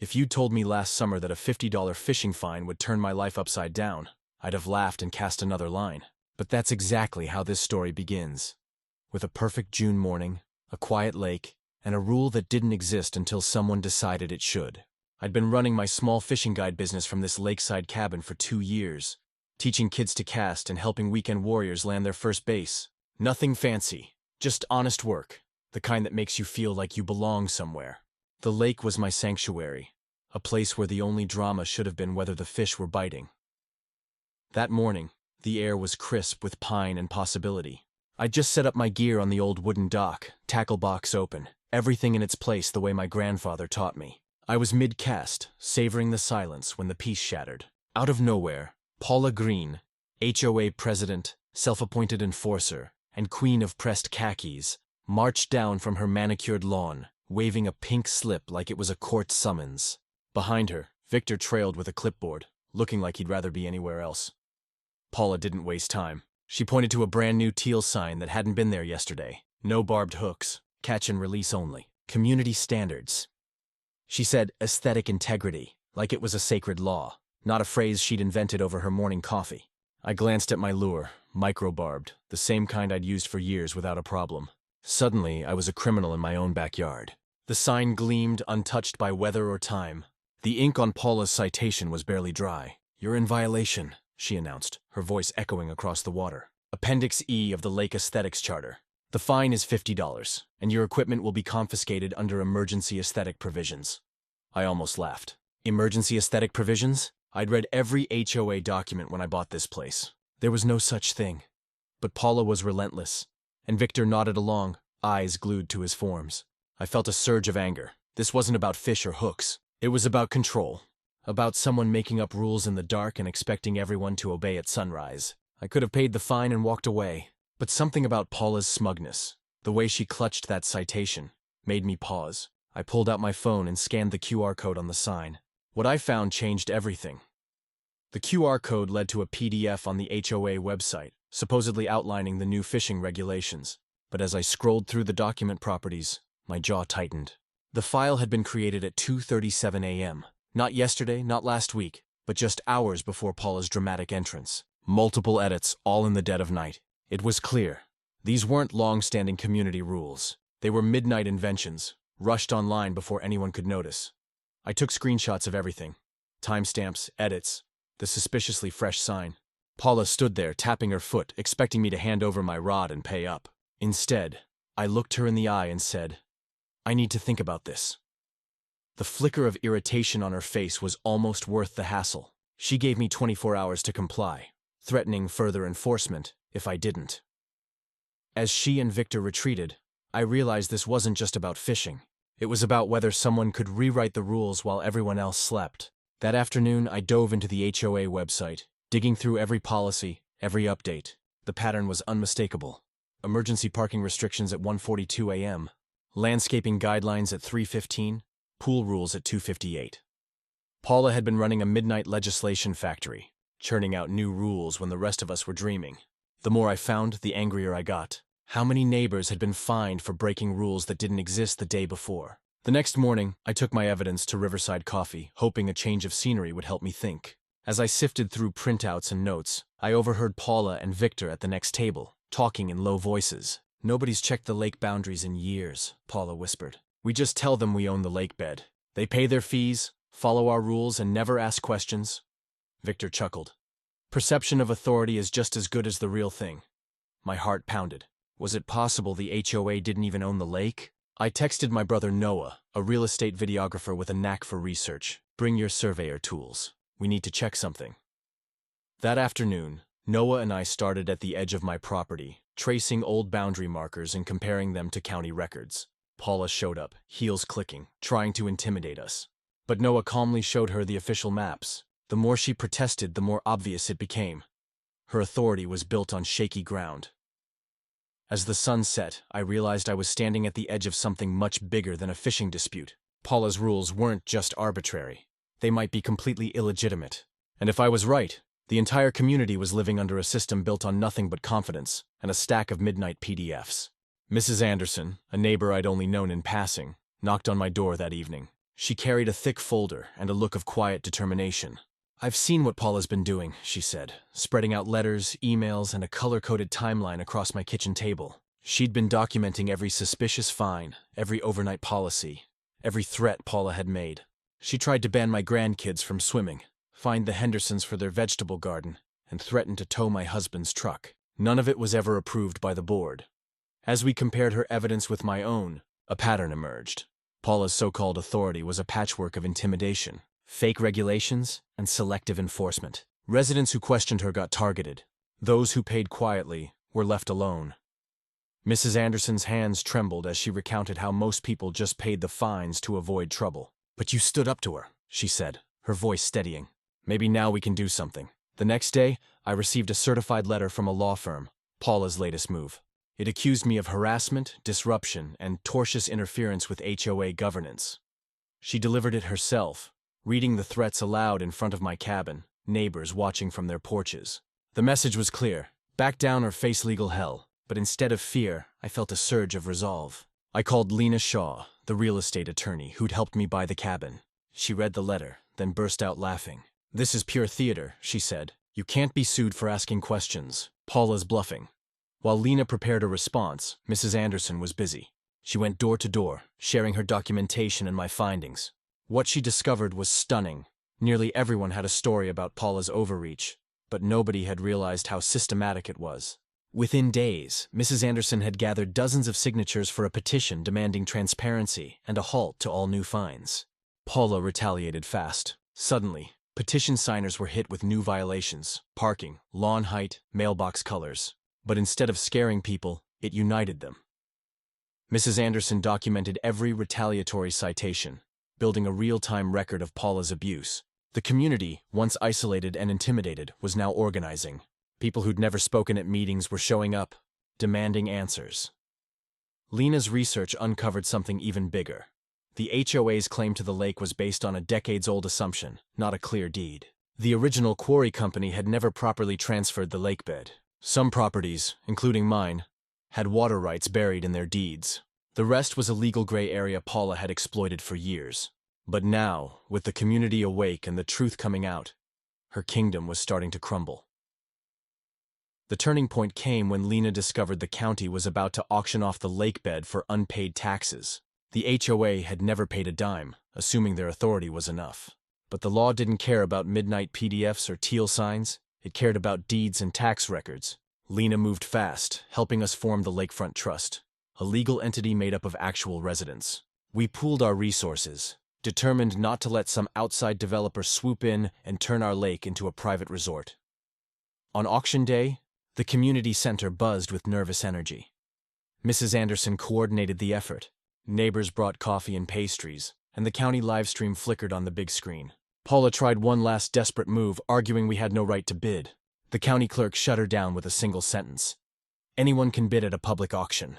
If you'd told me last summer that a $50 fishing fine would turn my life upside down, I'd have laughed and cast another line. But that's exactly how this story begins. With a perfect June morning, a quiet lake, and a rule that didn't exist until someone decided it should. I'd been running my small fishing guide business from this lakeside cabin for 2 years, teaching kids to cast and helping weekend warriors land their first base. Nothing fancy, just honest work, the kind that makes you feel like you belong somewhere. The lake was my sanctuary, a place where the only drama should have been whether the fish were biting. That morning, the air was crisp with pine and possibility. I'd just set up my gear on the old wooden dock, tackle box open, everything in its place the way my grandfather taught me. I was mid-cast, savoring the silence when the peace shattered. Out of nowhere, Paula Green, HOA president, self-appointed enforcer, and queen of pressed khakis, marched down from her manicured lawn, waving a pink slip like it was a court summons. Behind her, Victor trailed with a clipboard, looking like he'd rather be anywhere else. Paula didn't waste time. She pointed to a brand new teal sign that hadn't been there yesterday. No barbed hooks, catch and release only. Community standards. She said aesthetic integrity, like it was a sacred law, not a phrase she'd invented over her morning coffee. I glanced at my lure, micro-barbed, the same kind I'd used for years without a problem. Suddenly, I was a criminal in my own backyard. The sign gleamed, untouched by weather or time. The ink on Paula's citation was barely dry. "You're in violation," she announced, her voice echoing across the water. "Appendix E of the Lake Aesthetics Charter. The fine is $50, and your equipment will be confiscated under emergency aesthetic provisions." I almost laughed. Emergency aesthetic provisions? I'd read every HOA document when I bought this place. There was no such thing. But Paula was relentless, and Victor nodded along, eyes glued to his forms. I felt a surge of anger. This wasn't about fish or hooks. It was about control. About someone making up rules in the dark and expecting everyone to obey at sunrise. I could have paid the fine and walked away, but something about Paula's smugness, the way she clutched that citation, made me pause. I pulled out my phone and scanned the QR code on the sign. What I found changed everything. The QR code led to a PDF on the HOA website, supposedly outlining the new fishing regulations. But as I scrolled through the document properties, my jaw tightened. The file had been created at 2:37 a.m. Not yesterday, not last week, but just hours before Paula's dramatic entrance. Multiple edits, all in the dead of night. It was clear. These weren't long-standing community rules. They were midnight inventions, rushed online before anyone could notice. I took screenshots of everything. Timestamps, edits, the suspiciously fresh sign. Paula stood there, tapping her foot, expecting me to hand over my rod and pay up. Instead, I looked her in the eye and said, "I need to think about this." The flicker of irritation on her face was almost worth the hassle. She gave me 24 hours to comply, threatening further enforcement if I didn't. As she and Victor retreated, I realized this wasn't just about fishing. It was about whether someone could rewrite the rules while everyone else slept. That afternoon, I dove into the HOA website, digging through every policy, every update. The pattern was unmistakable. Emergency parking restrictions at 1:42 a.m., landscaping guidelines at 3:15, pool rules at 2:58. Paula had been running a midnight legislation factory, churning out new rules when the rest of us were dreaming. The more I found, the angrier I got. How many neighbors had been fined for breaking rules that didn't exist the day before? The next morning, I took my evidence to Riverside Coffee, hoping a change of scenery would help me think. As I sifted through printouts and notes, I overheard Paula and Victor at the next table, talking in low voices. "Nobody's checked the lake boundaries in years," Paula whispered. "We just tell them we own the lake bed. They pay their fees, follow our rules, and never ask questions." Victor chuckled. "Perception of authority is just as good as the real thing." My heart pounded. Was it possible the HOA didn't even own the lake? I texted my brother Noah, a real estate videographer with a knack for research. "Bring your surveyor tools. We need to check something." That afternoon, Noah and I started at the edge of my property, tracing old boundary markers and comparing them to county records. Paula showed up, heels clicking, trying to intimidate us. But Noah calmly showed her the official maps. The more she protested, the more obvious it became. Her authority was built on shaky ground. As the sun set, I realized I was standing at the edge of something much bigger than a fishing dispute. Paula's rules weren't just arbitrary. They might be completely illegitimate. And if I was right, the entire community was living under a system built on nothing but confidence and a stack of midnight PDFs. Mrs. Anderson, a neighbor I'd only known in passing, knocked on my door that evening. She carried a thick folder and a look of quiet determination. "I've seen what Paula's been doing," she said, spreading out letters, emails, and a color-coded timeline across my kitchen table. She'd been documenting every suspicious fine, every overnight policy, every threat Paula had made. She tried to ban my grandkids from swimming, fined the Hendersons for their vegetable garden, and threatened to tow my husband's truck. None of it was ever approved by the board. As we compared her evidence with my own, a pattern emerged. Paula's so-called authority was a patchwork of intimidation, fake regulations, and selective enforcement. Residents who questioned her got targeted. Those who paid quietly were left alone. Mrs. Anderson's hands trembled as she recounted how most people just paid the fines to avoid trouble. "But you stood up to her," she said, her voice steadying. "Maybe now we can do something." The next day, I received a certified letter from a law firm, Paula's latest move. It accused me of harassment, disruption, and tortious interference with HOA governance. She delivered it herself, reading the threats aloud in front of my cabin, neighbors watching from their porches. The message was clear: back down or face legal hell. But instead of fear, I felt a surge of resolve. I called Lena Shaw, the real estate attorney who'd helped me buy the cabin. She read the letter, then burst out laughing. "This is pure theater," she said. "You can't be sued for asking questions. Paula's bluffing." While Lena prepared a response, Mrs. Anderson was busy. She went door to door, sharing her documentation and my findings. What she discovered was stunning. Nearly everyone had a story about Paula's overreach, but nobody had realized how systematic it was. Within days, Mrs. Anderson had gathered dozens of signatures for a petition demanding transparency and a halt to all new fines. Paula retaliated fast. Suddenly, petition signers were hit with new violations: parking, lawn height, mailbox colors. But instead of scaring people, it united them. Mrs. Anderson documented every retaliatory citation, building a real-time record of Paula's abuse. The community, once isolated and intimidated, was now organizing. People who'd never spoken at meetings were showing up, demanding answers. Lena's research uncovered something even bigger. The HOA's claim to the lake was based on a decades-old assumption, not a clear deed. The original quarry company had never properly transferred the lakebed. Some properties, including mine, had water rights buried in their deeds. The rest was a legal gray area Paula had exploited for years. But now, with the community awake and the truth coming out, her kingdom was starting to crumble. The turning point came when Lena discovered the county was about to auction off the lakebed for unpaid taxes. The HOA had never paid a dime, assuming their authority was enough. But the law didn't care about midnight PDFs or teal signs. It cared about deeds and tax records. Lena moved fast, helping us form the Lakefront Trust, a legal entity made up of actual residents. We pooled our resources, determined not to let some outside developer swoop in and turn our lake into a private resort. On auction day, the community center buzzed with nervous energy. Mrs. Anderson coordinated the effort. Neighbors brought coffee and pastries, and the county live stream flickered on the big screen. Paula tried one last desperate move, arguing we had no right to bid. The county clerk shut her down with a single sentence: "Anyone can bid at a public auction."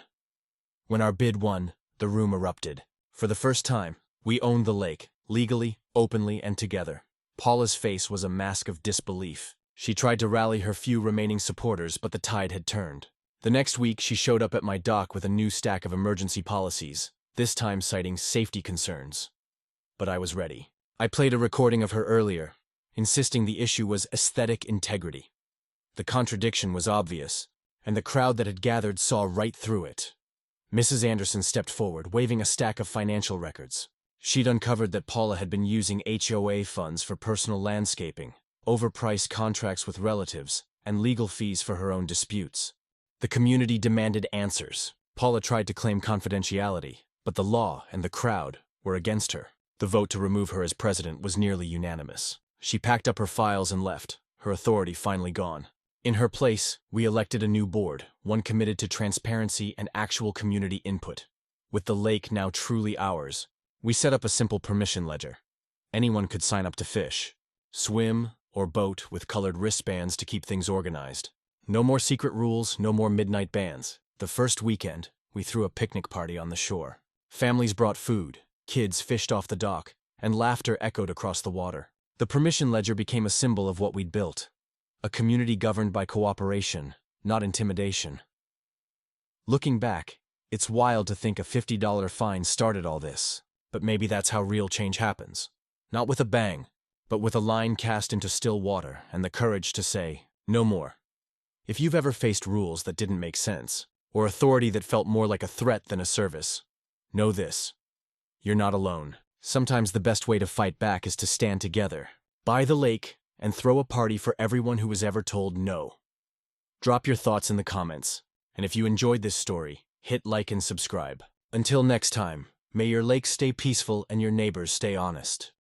When our bid won, the room erupted. For the first time, we owned the lake, legally, openly, and together. Paula's face was a mask of disbelief. She tried to rally her few remaining supporters, but the tide had turned. The next week, she showed up at my dock with a new stack of emergency policies, this time citing safety concerns. But I was ready. I played a recording of her earlier, insisting the issue was aesthetic integrity. The contradiction was obvious, and the crowd that had gathered saw right through it. Mrs. Anderson stepped forward, waving a stack of financial records. She'd uncovered that Paula had been using HOA funds for personal landscaping, overpriced contracts with relatives, and legal fees for her own disputes. The community demanded answers. Paula tried to claim confidentiality, but the law and the crowd were against her. The vote to remove her as president was nearly unanimous. She packed up her files and left, her authority finally gone. In her place, we elected a new board, one committed to transparency and actual community input. With the lake now truly ours, we set up a simple permission ledger. Anyone could sign up to fish, swim, or boat with colored wristbands to keep things organized. No more secret rules, no more midnight bans. The first weekend, we threw a picnic party on the shore. Families brought food, kids fished off the dock, and laughter echoed across the water. The permission ledger became a symbol of what we'd built. A community governed by cooperation, not intimidation. Looking back, it's wild to think a $50 fine started all this. But maybe that's how real change happens. Not with a bang, but with a line cast into still water and the courage to say, no more. If you've ever faced rules that didn't make sense, or authority that felt more like a threat than a service, know this: you're not alone. Sometimes the best way to fight back is to stand together, by the lake, and throw a party for everyone who was ever told no. Drop your thoughts in the comments, and if you enjoyed this story, hit like and subscribe. Until next time, may your lake stay peaceful and your neighbors stay honest.